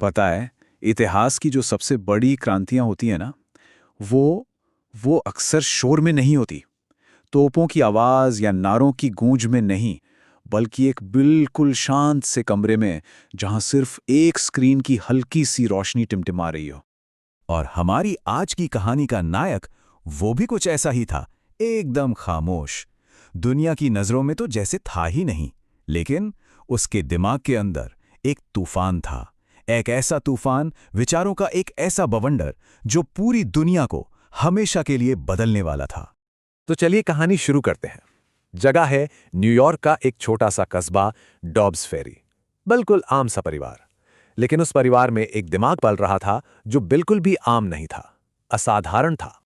पता है, इतिहास की जो सबसे बड़ी क्रांतियां होती हैं ना, वो अक्सर शोर में नहीं होती। तोपों की आवाज या नारों की गूंज में नहीं, बल्कि एक बिल्कुल शांत से कमरे में, जहां सिर्फ एक स्क्रीन की हल्की सी रोशनी टिमटिमा रही हो। और हमारी आज की कहानी का नायक वो भी कुछ ऐसा ही था, एकदम खामोश। दुनिया की नजरों में तो जैसे था ही नहीं, लेकिन उसके दिमाग के अंदर एक तूफान था। एक ऐसा तूफान, विचारों का एक ऐसा बवंडर जो पूरी दुनिया को हमेशा के लिए बदलने वाला था। तो चलिए कहानी शुरू करते हैं। जगह है न्यूयॉर्क का एक छोटा सा कस्बा, डॉब्स फेरी। बिल्कुल आम सा परिवार। लेकिन उस परिवार में एक दिमाग पल रहा था जो बिल्कुल भी आम नहीं था, असाधारण था।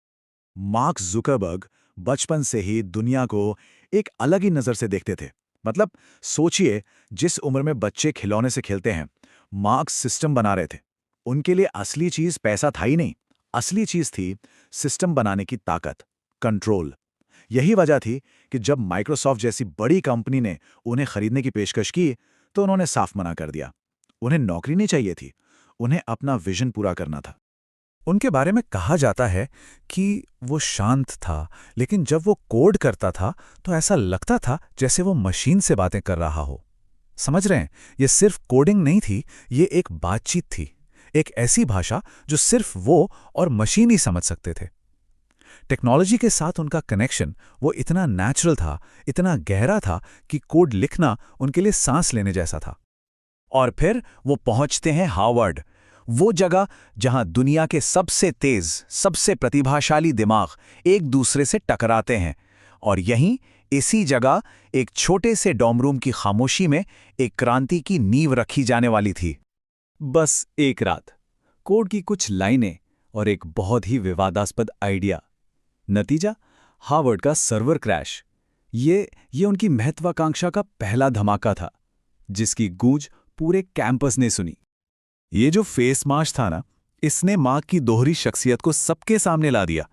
मार्क जुकरबर्ग बचपन से ही दुनिया को एक अलग ही नजर से देखते थे। मतलब सोचिए, जिस उम्र में बच्चे खिलौने से खेलते हैं, मार्क्स सिस्टम बना रहे थे। उनके लिए असली चीज पैसा था ही नहीं, असली चीज थी सिस्टम बनाने की ताकत, कंट्रोल। यही वजह थी कि जब माइक्रोसॉफ्ट जैसी बड़ी कंपनी ने उन्हें खरीदने की पेशकश की, तो उन्होंने साफ मना कर दिया। उन्हें नौकरी नहीं चाहिए थी, उन्हें अपना विजन पूरा करना था। उनके बारे में कहा जाता है कि वो शांत था, लेकिन जब वो कोड करता था तो ऐसा लगता था जैसे वो मशीन से बातें कर रहा हो। समझ रहे हैं, ये सिर्फ कोडिंग नहीं थी, ये एक बातचीत थी। एक ऐसी भाषा जो सिर्फ वो और मशीन ही समझ सकते थे। टेक्नोलॉजी के साथ उनका कनेक्शन वो इतना नेचुरल था, इतना गहरा था कि कोड लिखना उनके लिए सांस लेने जैसा था। और फिर वो पहुंचते हैं हार्वर्ड, वो जगह जहां दुनिया के सबसे तेज, सबसे प्रतिभाशाली दिमाग एक दूसरे से टकराते हैं। और यहीं, इसी जगह, एक छोटे से डॉर्म रूम की खामोशी में एक क्रांति की नींव रखी जाने वाली थी। बस एक रात, कोड की कुछ लाइनें और एक बहुत ही विवादास्पद आइडिया। नतीजा, हार्वर्ड का सर्वर क्रैश। ये उनकी महत्वाकांक्षा का पहला धमाका था, जिसकी गूंज पूरे कैंपस ने सुनी। ये जो फेस मार्च था ना, इसने मार्क की दोहरी शख्सियत को सबके सामने ला दिया।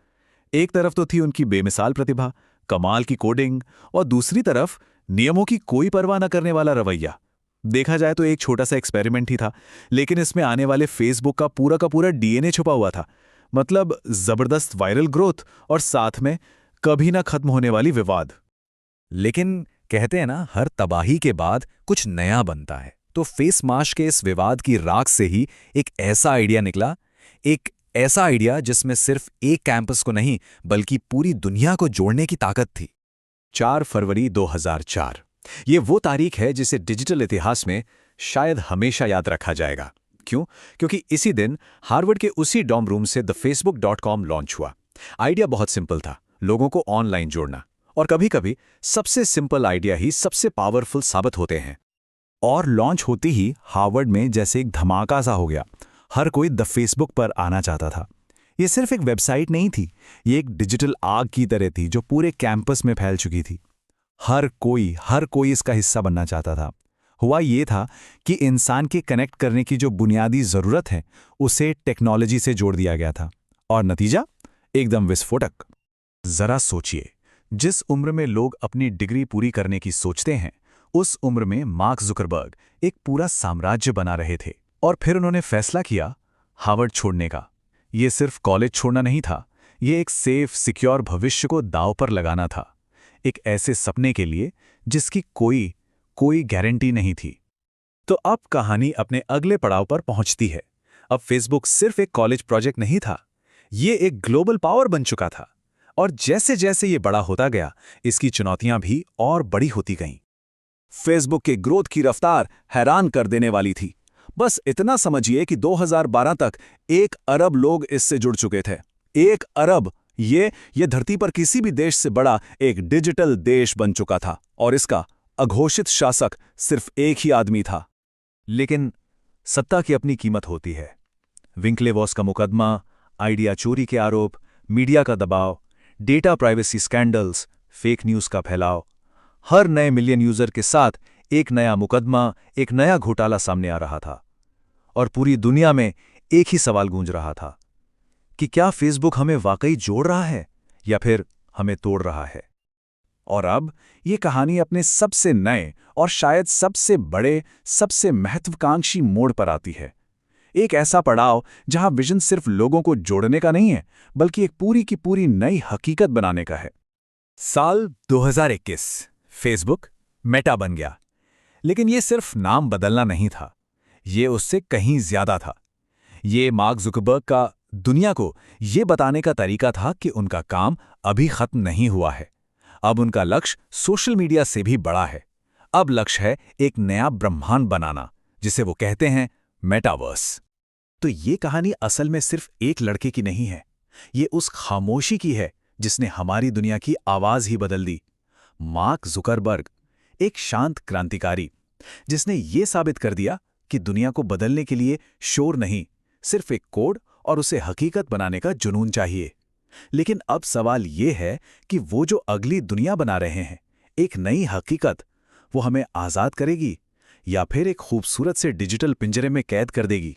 एक तरफ तो थी उनकी बेमिसाल प्रतिभा, कमाल की कोडिंग, और दूसरी तरफ नियमों की कोई परवाह न करने वाला रवैया। देखा जाए तो एक छोटा सा एक्सपेरिमेंट ही था, लेकिन इसमें आने वाले फेसबुक का पूरा डीएनए छुपा हुआ था। मतलब जबरदस्त वायरल ग्रोथ और साथ में कभी ना खत्म होने वाली विवाद। लेकिन कहते हैं ना, हर तबाही के बाद कुछ नया बनता है। तो फेस मार्च के इस विवाद की राख से ही एक ऐसा आइडिया निकला, एक ऐसा आइडिया जिसमें सिर्फ एक कैंपस को नहीं, बल्कि पूरी दुनिया को जोड़ने की ताकत थी। 4 फरवरी 2004। ये वो तारीख है जिसे डिजिटल इतिहास में शायद हमेशा याद रखा जाएगा। क्यों? क्योंकि इसी दिन हार्वर्ड के उसी डॉर्म रूम से thefacebook.com लॉन्च हुआ। आइडिया बहुत सिंपल था, लोगों को ऑनलाइन जोड़ना। और कभी-कभी सबसे सिंपल आइडिया ही सबसे पावरफुल साबित होते हैं। और लॉन्च होती ही हार्वर्ड में जैसे एक धमाका सा हो गया। हर कोई द फेसबुक पर आना चाहता था। ये सिर्फ एक वेबसाइट नहीं थी, ये एक डिजिटल आग की तरह थी जो पूरे कैंपस में फैल चुकी थी। हर कोई इसका हिस्सा बनना चाहता था। हुआ ये था कि इंसान के कनेक्ट करने की जो बुनियादी जरूरत है, उसे टेक्नोलॉजी से जोड़ दिया गया था। और नतीजा एकदम विस्फोटक। जरा सोचिए, जिस उम्र में लोग अपनी डिग्री पूरी करने की सोचते हैं, उस उम्र में मार्क जुकरबर्ग एक पूरा साम्राज्य बना रहे थे। और फिर उन्होंने फैसला किया हार्वर्ड छोड़ने का। ये सिर्फ कॉलेज छोड़ना नहीं था, ये एक सेफ, सिक्योर भविष्य को दांव पर लगाना था। एक ऐसे सपने के लिए जिसकी कोई गारंटी नहीं थी। तो अब कहानी अपने अगले पड़ाव पर पहुंचती है। अब फेसबुक सिर्फ एक कॉलेज प्रोजेक्ट नहीं था, ये एक ग्लोबल पावर बन चुका था। और जैसे जैसे ये बड़ा होता गया, इसकी चुनौतियां भी और बड़ी होती गईं। फेसबुक के ग्रोथ की रफ्तार हैरान कर देने वाली थी। बस इतना समझिए कि 2012 तक 1 अरब लोग इससे जुड़ चुके थे। 1 अरब! ये धरती पर किसी भी देश से बड़ा एक डिजिटल देश बन चुका था, और इसका अघोषित शासक सिर्फ एक ही आदमी था। लेकिन सत्ता की अपनी कीमत होती है। विंकलेवॉस का मुकदमा, आइडिया चोरी के आरोप, मीडिया का दबाव, data privacy scandals, fake news का फैलाव। हर नए मिलियन यूजर के साथ एक नया मुकदमा, एक नया घोटाला सामने आ रहा था। और पूरी दुनिया में एक ही सवाल गूंज रहा था कि क्या फेसबुक हमें वाकई जोड़ रहा है या फिर हमें तोड़ रहा है। और अब ये कहानी अपने सबसे नए और शायद सबसे बड़े, सबसे महत्वाकांक्षी मोड़ पर आती है। एक ऐसा पड़ाव जहां विजन सिर्फ लोगों को जोड़ने का नहीं है, बल्कि एक पूरी की पूरी नई हकीकत बनाने का है। साल 2021 फेसबुक मेटा बन गया। लेकिन ये सिर्फ नाम बदलना नहीं था, ये उससे कहीं ज्यादा था। ये मार्क जुकरबर्ग का दुनिया को ये बताने का तरीका था कि उनका काम अभी खत्म नहीं हुआ है। अब उनका लक्ष्य सोशल मीडिया से भी बड़ा है। अब लक्ष्य है एक नया ब्रह्मांड बनाना, जिसे वो कहते हैं मेटावर्स। तो ये कहानी असल में सिर्फ एक लड़के की नहीं है, ये उस खामोशी की है जिसने हमारी दुनिया की आवाज ही बदल दी। मार्क जुकरबर्ग, एक शांत क्रांतिकारी, जिसने ये साबित कर दिया कि दुनिया को बदलने के लिए शोर नहीं, सिर्फ एक कोड और उसे हकीकत बनाने का जुनून चाहिए। लेकिन अब सवाल ये है कि वो जो अगली दुनिया बना रहे हैं, एक नई हकीकत, वो हमें आज़ाद करेगी या फिर एक खूबसूरत से डिजिटल पिंजरे में कैद कर देगी।